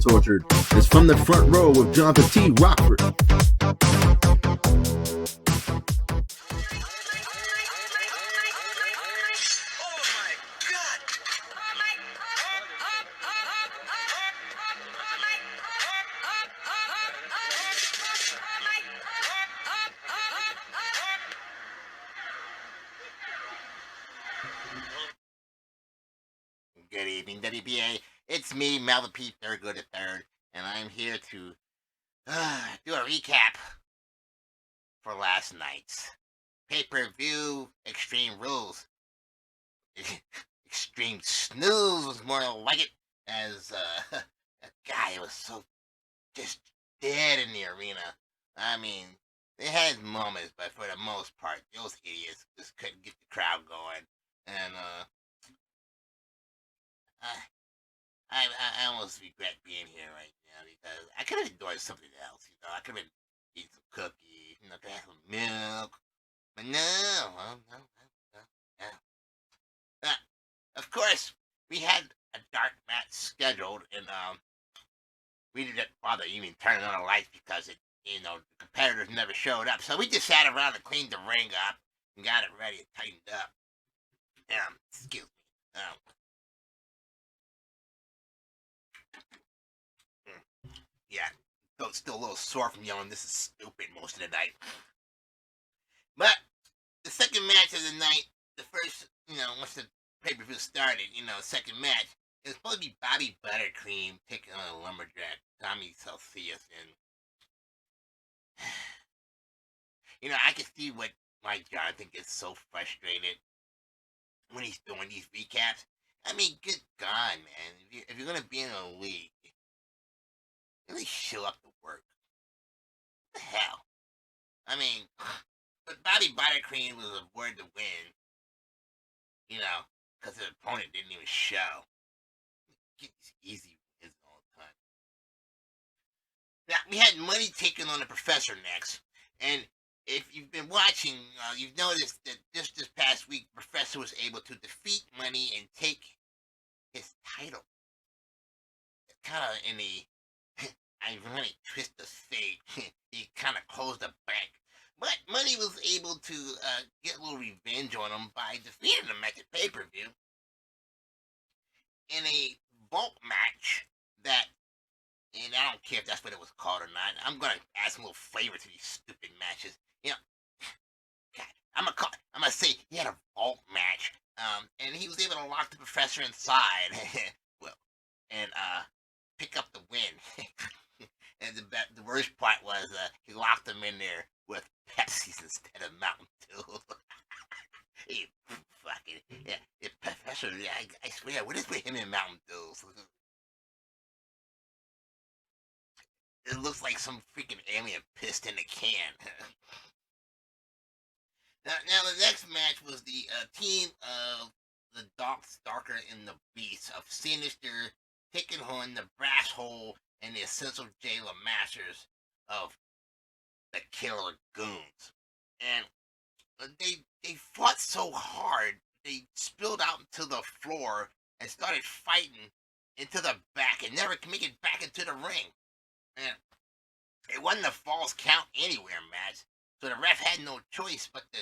Tortured. It's From the Front Row with Johnathan T. Rokford. Good evening, WBA. It's me, Melvin P. Thurgood III, and I'm here to do a recap for last night's pay-per-view Extreme Rules. Extreme Snooze was more like it, as a guy was so just dead in the arena. I mean, they had moments, but for the most part, those idiots just couldn't get the crowd going, and I almost regret being here right now because I could have enjoyed something else. I could have been eating some cookies, could have some milk, but no, no. Of course, we had a dark match scheduled, and we didn't bother even turning on the lights because the competitors never showed up. So we just sat around and cleaned the ring up and got it ready and tightened up. Excuse me. Yeah, still a little sore from yelling, "This is stupid," most of the night. But the second match of the night, the first, once the pay-per-view started, second match, it was supposed to be Bobby Buttercream taking on a lumberjack, Tommy Celsius, and I can see what my Johnathan gets so frustrated when he's doing these recaps. I mean, good God, man, if you're gonna be in a league, at least show up to work. What the hell? I mean, but Bobby Buttercream was awarded the win, because the opponent didn't even show. Get these easy wins all the time. Now, we had Money taking on the Professor next, and if you've been watching, you've noticed that just this past week, the Professor was able to defeat Money and take his title. Kind of in a ironic twist of fate, he kind of closed the bank. But Money was able to get a little revenge on him by defeating him at the pay-per-view in a vault match that, and I don't care if that's what it was called or not. I'm going to add some little flavor to these stupid matches. God, I'm gonna say he had a vault match, and he was able to lock the Professor inside, well, and pick up the win. And the worst part was he locked him in there with Pepsis instead of Mountain Dew. He fucking Professor. I swear, what is with him and Mountain Dew? It looks like some freaking alien pissed in a can. Now the next match was the team of the Dark Stalker and the Beast of Sinister taking on the Brass Hole and the Essential Jailer Masters of the Killer Goons. And they fought so hard, they spilled out into the floor and started fighting into the back and never can make it back into the ring. And it wasn't a false count anywhere match, so the ref had no choice but to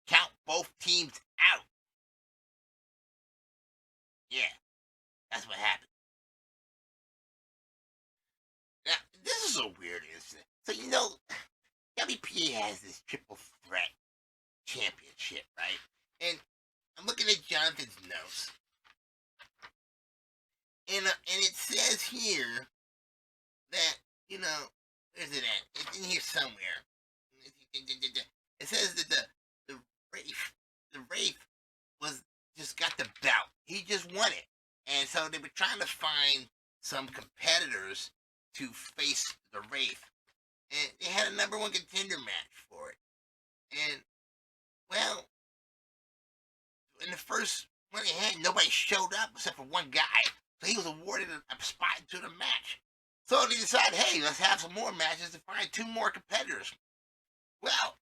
count both teams out. Yeah, that's what happened. Now, this is a weird incident. So, WPA has this triple threat championship, right? And I'm looking at Jonathan's notes. And it says here that, where's it at? It's in here somewhere. It says that the Wraith was just got the belt. He just won it. And so they were trying to find some competitors to face the Wraith. And they had a number one contender match for it. And, well, in the first one they had, nobody showed up except for one guy. So he was awarded a spot into the match. So they decided, hey, let's have some more matches to find two more competitors. Well,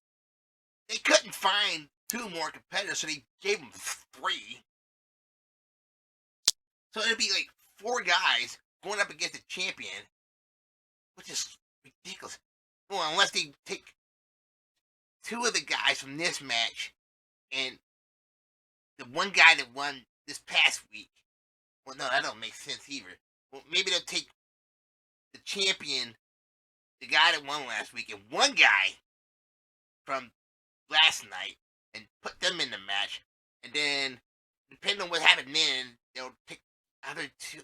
they couldn't find two more competitors, so they gave them three. So it'd be like 4 guys going up against a champion, which is ridiculous. Well, unless they take 2 of the guys from this match and the one guy that won this past week. Well, no, that don't make sense either. Well, maybe they'll take the champion, the guy that won last week, and one guy from last night and put them in the match. And then, depending on what happened then, they'll pick other 2.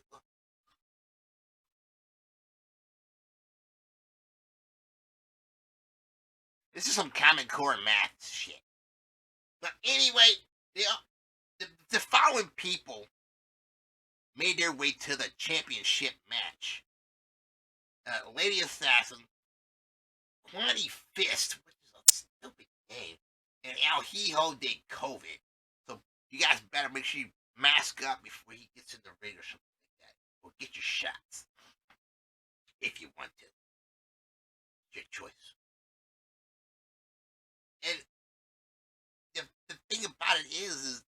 This is some Common Core math shit. But anyway, the following people made their way to the championship match. Lady Assassin, Quanty Fist, which is a stupid name, and El Hijo de COVID. So you guys better make sure you mask up before he gets in the ring or something like that. Or get your shots. If you want to. It's your choice. And the thing about it is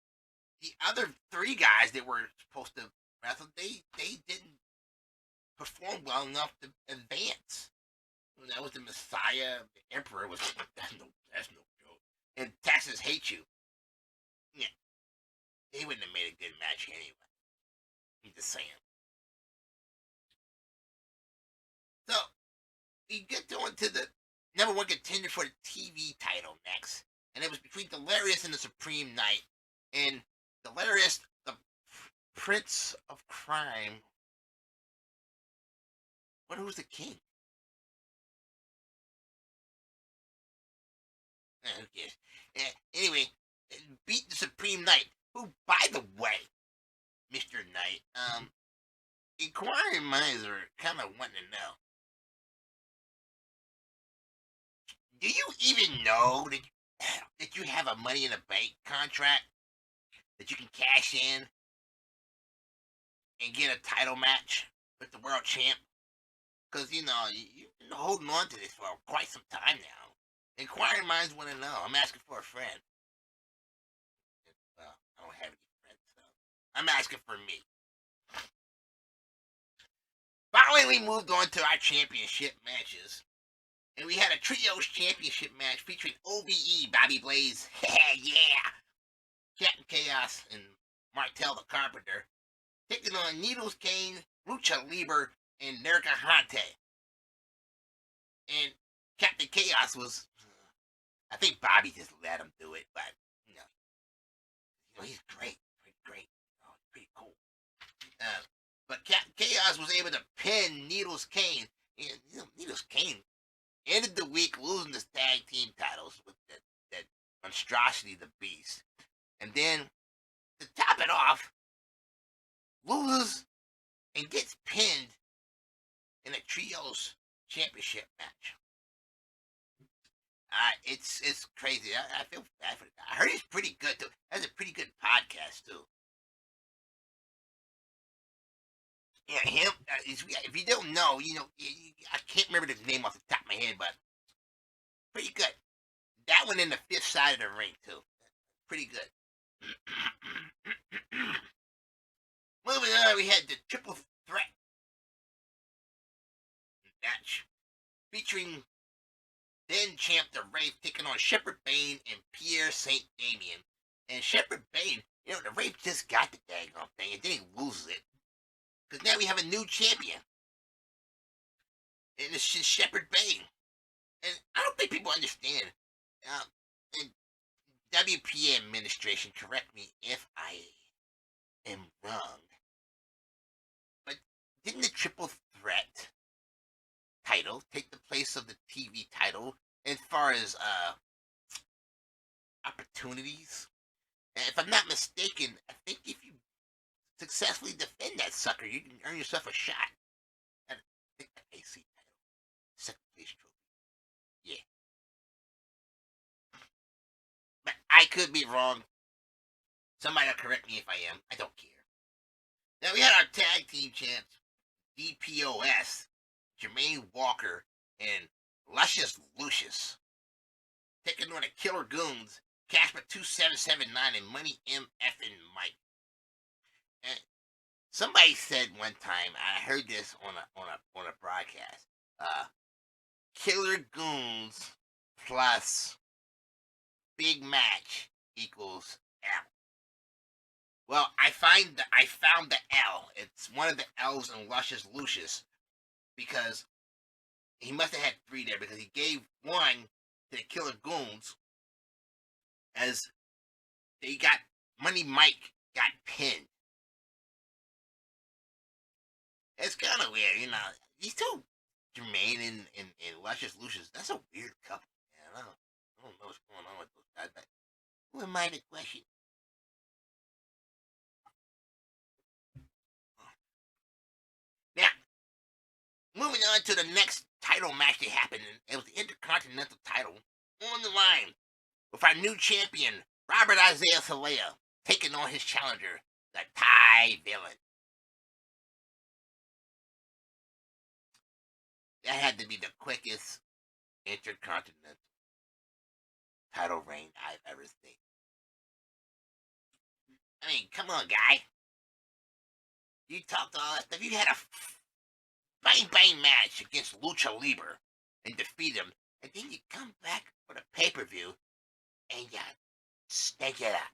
the other 3 guys that were supposed to wrestle, they didn't perform well enough to advance. That was the Messiah. The Emperor was that's no joke. And Texas Hate You. Yeah, they wouldn't have made a good match anyway. I'm just saying. So we get on to the number 1 contender for the TV title next, and it was between Delirious and the Supreme Knight. And Delirious, the Prince of Crime. Wonder who's the king? Who cares? Anyway, beat the Supreme Knight, who, by the way, Mr. Knight, inquiring minds are kind of wanting to know. Do you even know that you have a Money in the Bank contract that you can cash in and get a title match with the world champ? Because, you've been holding on to this for quite some time now. Inquiring minds want to know. I'm asking for a friend. Well, I don't have any friends, so I'm asking for me. Finally, we moved on to our championship matches. And we had a trios championship match featuring OVE, Bobby Blaze, yeah, Captain Chaos, and Martel the Carpenter, taking on Needles Kane, Lucha Libre, and Nerka Hante. And Captain Chaos was, I think Bobby just let him do it, but, he's great, pretty cool. But Captain Chaos was able to pin Needles Kane, and, Needles Kane ended the week losing his tag team titles with that monstrosity, the Beast. And then, to top it off, loses and gets pinned in a trios championship match. It's crazy. I feel bad for the guy. I heard he's pretty good too. Has a pretty good podcast too. Yeah, him. If you don't know, I can't remember the name off the top of my head, but pretty good. That one in the 5th side of the ring too. Pretty good. Moving on, we had the triple threat match featuring then champ the Wraith taking on Shepherd Bane and Pierre Saint Damien. And Shepherd Bane, the Wraith just got the daggone thing and then he loses it. Because now we have a new champion. And it's just Shepherd Bane. And I don't think people understand. And WPA administration, correct me if I am wrong. But didn't the triple threat title take the place of the TV title as far as opportunities? And if I'm not mistaken, I think if you successfully defend that sucker, you can earn yourself a shot at the AC title, second place trophy. Yeah, but I could be wrong. Somebody will correct me if I am. I don't care. Now we had our tag team champs, DPOS, Jermaine Walker and Luscious Lucius, taking on the Killer Goons, Casper 2779 and Money MF and Mike. And Somebody said one time, I heard this on a broadcast. Killer Goons plus Big Match equals L. Well, I found the L. It's one of the L's in Luscious Lucius because he must have had three there because he gave one to the Killer Goons as they got Money Mike got pinned. It's kind of weird, These two, Jermaine and Luscious Lucius, that's a weird couple. Man. I don't know what's going on with those guys, but who am I to question? Now, moving on to the next title match that happened, it was the Intercontinental title on the line with our new champion, Robert Isaiah Salea, taking on his challenger, the Thai Villain. That had to be the quickest Intercontinental title reign I've ever seen. I mean, come on, guy. You talked all that stuff. You had a bang bang match against Lucha Libre and defeat him, and then you come back for the pay per view and you stink it up.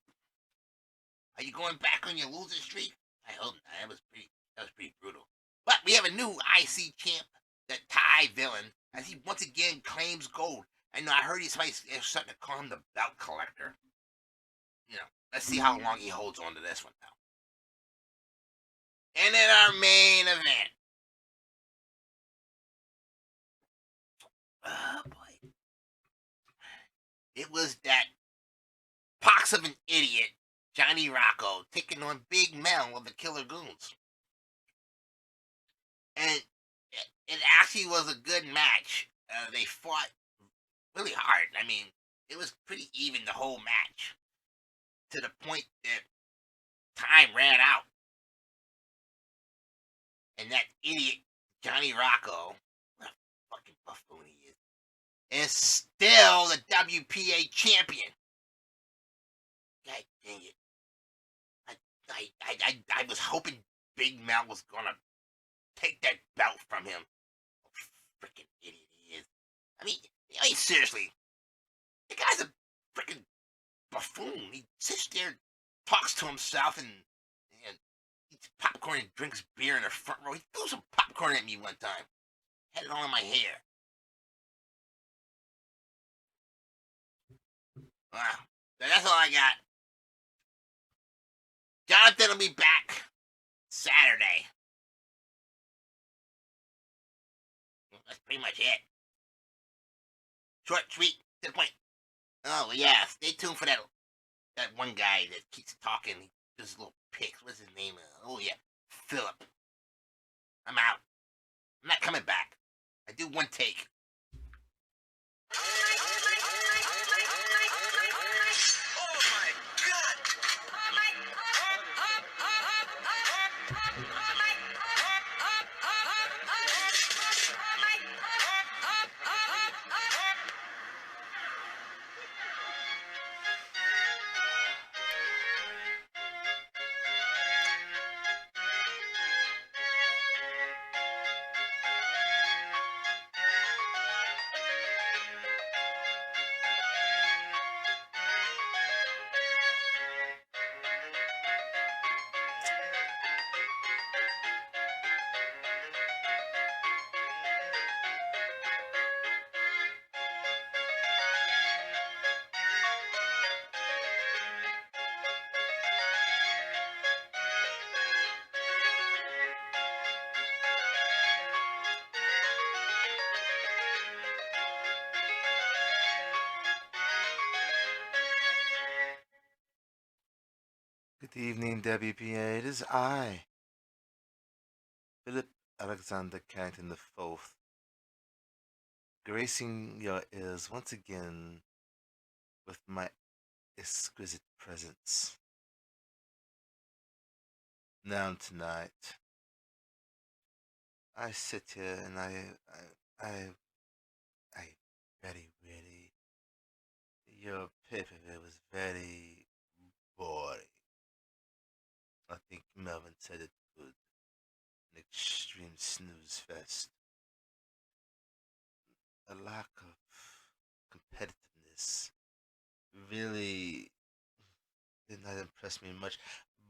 Are you going back on your losing streak? I hope not. That was pretty brutal. But we have a new IC champ, the Thai Villain, as he once again claims gold. I know I heard he's starting to call him the belt collector. Let's see how long he holds on to this one now. And then our main event. Oh boy. It was that pox of an idiot, Johnny Rocco, taking on Big Mel of the Killer Goons. And it actually was a good match. They fought really hard. I mean, it was pretty even the whole match. To the point that time ran out. And that idiot, Johnny Rocco, what a fucking buffoon he is still the WPA champion. God dang it. I was hoping Big Mel was gonna take that belt from him. Oh, freaking idiot he is. I mean, seriously. The guy's a freaking buffoon. He sits there, talks to himself, and eats popcorn and drinks beer in the front row. He threw some popcorn at me one time. Had it all in my hair. Wow. That's all I got. Johnathan will be back Saturday. That's pretty much it. Short, sweet, to the point. Oh yeah, stay tuned for that one guy that keeps talking. He does little pics. What's his name? Oh yeah, Phillip. I'm out. I'm not coming back. I do one take. Good evening, WPA. It is I, Philip Alexander Carrington IV, gracing your ears once again with my exquisite presence. Now tonight, I sit here and I very, your paper was very boring. I think Melvin said it good. an extreme snooze fest. A lack of competitiveness really did not impress me much,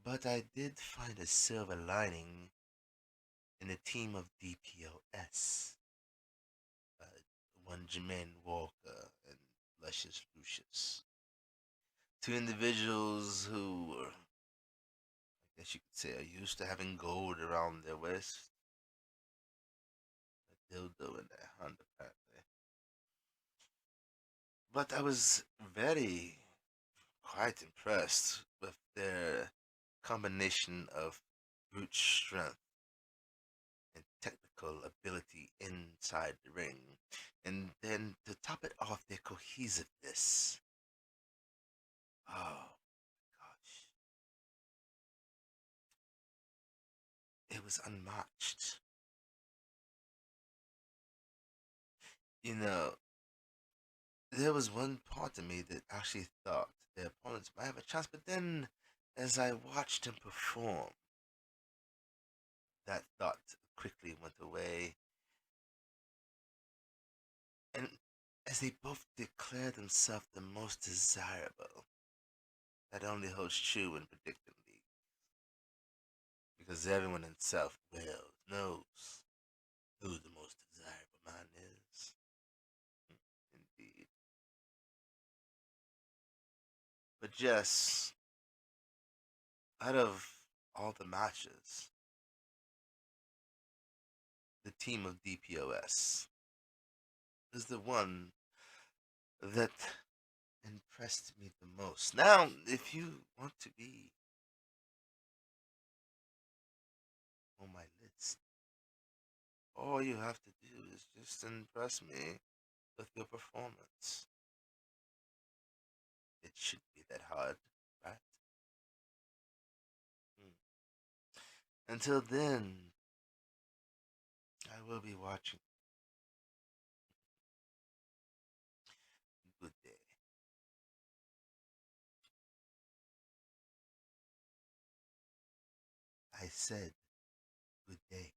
but I did find a silver lining in the team of DPOS. One Jermaine Walker and Luscious Lucius. Two individuals who were, I guess you could say, are used to having gold around their waist. A dildo in their hand, apparently. But I was very quite impressed with their combination of brute strength and technical ability inside the ring. And then to top it off, their cohesiveness. Oh gosh. It was unmatched. You know, there was one part of me that actually thought their opponents might have a chance, but then as I watched them perform, that thought quickly went away. And as they both declare themselves the most desirable, that only holds true in predicting league. Because everyone in South Wales knows who the most desirable man is. Indeed. But Jess, out of all the matches, the team of DPOS is the one that impressed me the most. Now, if you want to be on my list, all you have to do is just impress me with your performance. It shouldn't be that hard, right? Until then, I will be watching. Good day. I said good day.